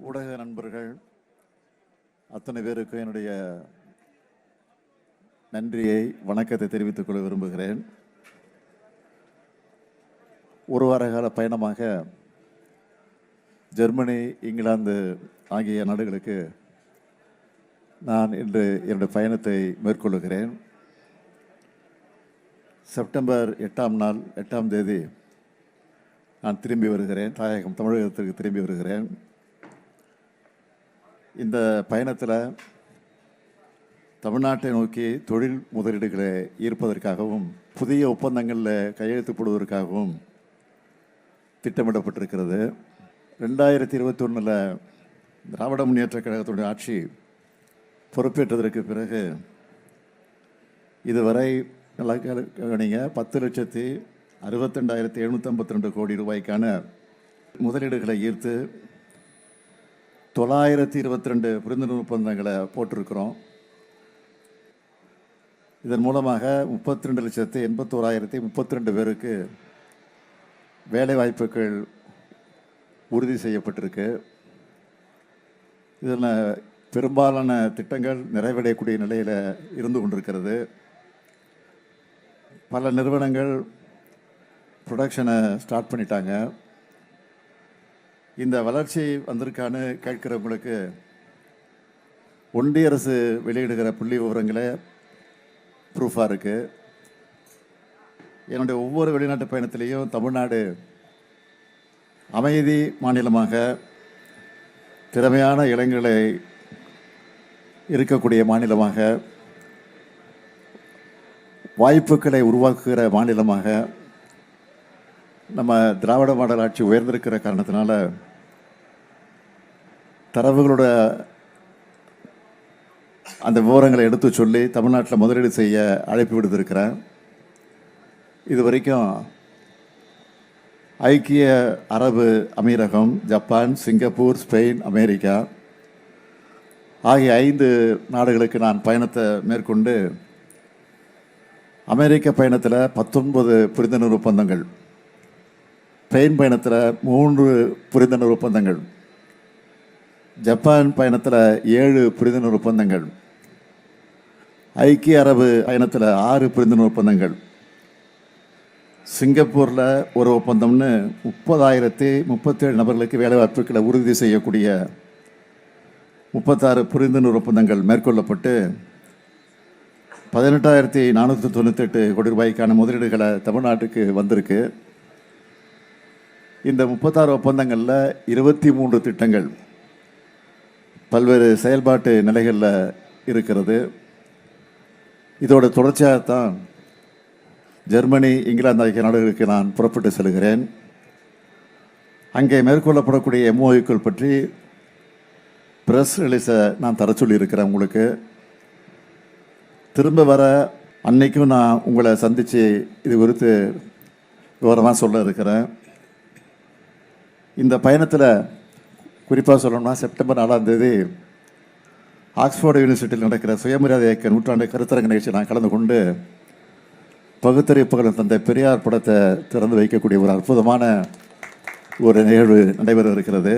ஊடக நண்பர்கள் அத்தனை பேருக்கு என்னுடைய நன்றியை வணக்கத்தை தெரிவித்துக் கொள்ள விரும்புகிறேன். ஒரு வார கால பயணமாக ஜெர்மனி, இங்கிலாந்து ஆகிய நாடுகளுக்கு நான் இன்று என்னுடைய பயணத்தை மேற்கொள்ளுகிறேன். செப்டம்பர் 8ஆம் தேதி நான் திரும்பி வருகிறேன். தாயகம் தமிழகத்திற்கு திரும்பி வருகிறேன். இந்த பயணத்தில் தமிழ்நாட்டை நோக்கி தொழில் முதலீடுகளை ஈர்ப்பதற்காகவும் புதிய ஒப்பந்தங்களில் கையெழுத்து போடுவதற்காகவும் திட்டமிடப்பட்டிருக்கிறது. 2021 திராவிட முன்னேற்றக் கழகத்துடைய ஆட்சி பொறுப்பேற்றதற்கு பிறகு இதுவரை 10,62,752 கோடி ரூபாய்க்கான முதலீடுகளை ஈர்த்து 922 புரிந்துணர்வு ஒப்பந்தங்களை போட்டிருக்கிறோம். இதன் மூலமாக 32,81,032 பேருக்கு வேலை வாய்ப்புகள் உறுதி செய்யப்பட்டிருக்கு. இதில் பெரும்பாலான திட்டங்கள் நிறைவடையக்கூடிய நிலையில் இருந்து கொண்டிருக்கிறது. பல நிறுவனங்கள் ப்ரொடக்ஷனை ஸ்டார்ட் பண்ணிட்டாங்க. இந்த வளர்ச்சி வந்திருக்கான்னு கேட்கிறவங்களுக்கு ஒன்றிய அரசு வெளியிடுகிற புள்ளி விவரங்களே ப்ரூஃபாக இருக்குது. என்னுடைய ஒவ்வொரு வெளிநாட்டு பயணத்திலையும் தமிழ்நாடு அமைதி மாநிலமாக, திறமையான இளைஞர்களை இருக்கக்கூடிய மாநிலமாக, வாய்ப்புகளை உருவாக்குகிற மாநிலமாக நம்ம திராவிட மாடல் ஆட்சி உயர்ந்திருக்கிற காரணத்தினால தரவுகளோட அந்த விவரங்களை எடுத்து சொல்லி தமிழ்நாட்டில் முதலீடு செய்ய அழைப்பு விடுத்திருக்கிறேன். இது வரைக்கும் ஐக்கிய அரபு அமீரகம், ஜப்பான், சிங்கப்பூர், ஸ்பெயின், அமெரிக்கா ஆகிய 5 நாடுகளுக்கு நான் பயணத்தை மேற்கொண்டு அமெரிக்க பயணத்தில் 19 புரிந்துணர்வு ஒப்பந்தங்கள், ஸ்பெயின் பயணத்தில் 3 புரிந்துணர்வு ஒப்பந்தங்கள், ஜப்பான் பயணத்தில் 7 புரிந்துணர்வு ஒப்பந்தங்கள், ஐக்கிய அரபு பயணத்தில் 6 புரிந்துணர்வு ஒப்பந்தங்கள், சிங்கப்பூரில் ஒரு ஒப்பந்தம்னு 30,037 நபர்களுக்கு வேலைவாய்ப்புகளை உறுதி செய்யக்கூடிய 36 புரிந்துணர்வு ஒப்பந்தங்கள் மேற்கொள்ளப்பட்டு 18,498 கோடி ரூபாய்க்கான முதலீடுகளை தமிழ்நாட்டுக்கு வந்திருக்கு. இந்த 36 ஒப்பந்தங்களில் 23 திட்டங்கள் பல்வேறு செயல்பாட்டு நிலைகளில் இருக்கிறது. இதோட தொடர்ச்சியாகத்தான் ஜெர்மனி, இங்கிலாந்து ஆகிய நாடுகளுக்கு நான் புறப்பட்டு செல்கிறேன். அங்கே மேற்கொள்ளப்படக்கூடிய MOUக்கள் பற்றி ப்ரெஸ் ரிலீஸை நான் தர சொல்லியிருக்கிறேன். உங்களுக்கு திரும்ப வர அன்னைக்கும் நான் உங்களை சந்தித்து இது குறித்து விவரமாக சொல்ல இருக்கிறேன். இந்த பயணத்தில் குறிப்பாக சொல்லணும்னா செப்டம்பர் 4ஆம் தேதி ஆக்ஸ்போர்டு யூனிவர்சிட்டியில் நடக்கிற சுயமரியாதை இயக்க நூற்றாண்டு கருத்தரங்க நிகழ்ச்சி நான் கலந்து கொண்டு பகுத்தறிவு தந்தை பெரியார் படத்தை திறந்து வைக்கக்கூடிய ஒரு அற்புதமான ஒரு நிகழ்வு நடைபெற இருக்கிறது.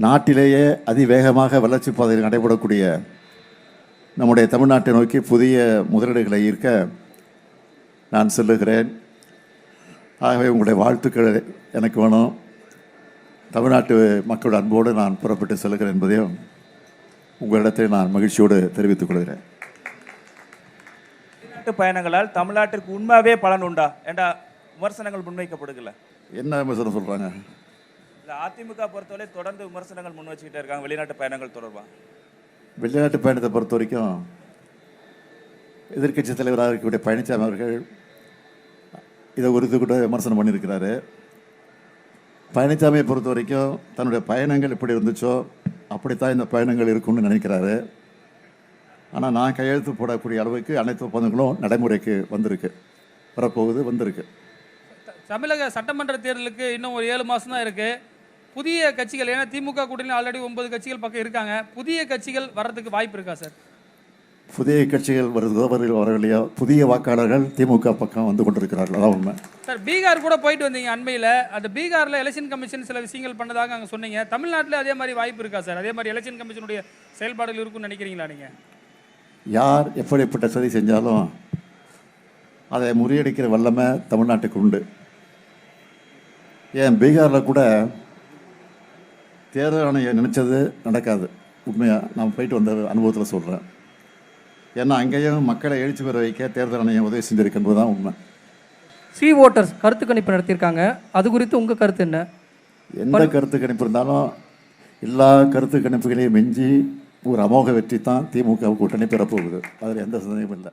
நாட்டிலேயே அதிவேகமாக வளர்ச்சி பாதையில் நடைபெறக்கூடிய நம்முடைய தமிழ்நாட்டை நோக்கி புதிய முதலீடுகளை ஈர்க்க நான் செல்லுகிறேன். ஆகவே உங்களுடைய வாழ்த்துக்கள் எனக்கு வேணும். தமிழ்நாட்டு மக்களோட அன்போடு நான் புறப்பட்டு செல்கிறேன் என்பதையும் உங்களிடத்தில் நான் மகிழ்ச்சியோடு தெரிவித்துக் கொள்கிறேன். வெளிநாட்டு பயணங்களால் தமிழ்நாட்டிற்கு உண்மையாகவே பலன் உண்டா என்ற விமர்சனங்கள் முன்வைக்கப்படுகல. என்ன விமர்சனம் சொல்கிறாங்க? இல்லை, அதிமுக பொறுத்தவரை தொடர்ந்து விமர்சனங்கள் முன் வச்சுக்கிட்டே இருக்காங்க வெளிநாட்டு பயணங்கள் தொடர்பாக. வெளிநாட்டு பயணத்தை பொறுத்த வரைக்கும் எதிர்க்கட்சி தலைவராக இருக்கக்கூடிய பழனிசாமி அவர்கள் இதை குறித்து கூட விமர்சனம் பண்ணியிருக்கிறாரு. பழனிசாமியை பொறுத்த வரைக்கும் தன்னுடைய பயணங்கள் எப்படி இருந்துச்சோ அப்படித்தான் இந்த பயணங்கள் இருக்கும்னு நினைக்கிறாரு. ஆனால் நான் கையெழுத்து போடக்கூடிய அளவுக்கு அனைத்து ஒப்பந்தங்களும் நடைமுறைக்கு வந்திருக்கு. தமிழக சட்டமன்ற தேர்தலுக்கு இன்னும் ஒரு 7 மாதம் தான் இருக்குது. புதிய கட்சிகள், ஏன்னா திமுக கூட்டணி ஆல்ரெடி 9 கட்சிகள் பக்கம் இருக்காங்க, புதிய கட்சிகள் வர்றதுக்கு வாய்ப்பு இருக்கா சார்? புதிய கட்சிகள் வரவில்லையோ புதிய வாக்காளர்கள் திமுக பக்கம் வந்து கொண்டிருக்கிறார்கள். அதான் உண்மை. சார் பீகார் கூட போயிட்டு வந்தீங்க அண்மையில். அந்த பீகாரில் எலெக்ஷன் கமிஷன் சில விஷயங்கள் பண்ணதாக அங்கே சொன்னீங்க. தமிழ்நாட்டில் அதே மாதிரி வாய்ப்பு இருக்கா சார்? அதே மாதிரி எலெக்ஷன் கமிஷனுடைய செயல்பாடுகள் இருக்குன்னு நினைக்கிறீங்களா நீங்கள்? யார் எப்படிப்பட்ட சதி செஞ்சாலும் அதை முறியடிக்கிற வல்லமை தமிழ்நாட்டுக்கு உண்டு. ஏன் பீகாரில் கூட தேர்தல் ஆணையம் நினச்சது நடக்காது. உண்மையாக நான் போயிட்டு வந்த அனுபவத்தில் சொல்கிறேன். ஏன்னா அங்கேயும் மக்களை எழுச்சி பெற வைக்க தேர்தல் ஆணையம் உதவி செஞ்சிருக்கின்றது தான் உண்மை. சி ஓட்டர்ஸ் கருத்து கணிப்பு நடத்தியிருக்காங்க. அது குறித்து உங்கள் கருத்து என்ன? எந்த கருத்து கணிப்பு இருந்தாலும் எல்லா கருத்து கணிப்புகளையும் மிஞ்சி ஒரு அமோக வெற்றி தான் திமுக கூட்டணி பெறப்போகுது. அதில் எந்த சந்தேகமும் இல்லை.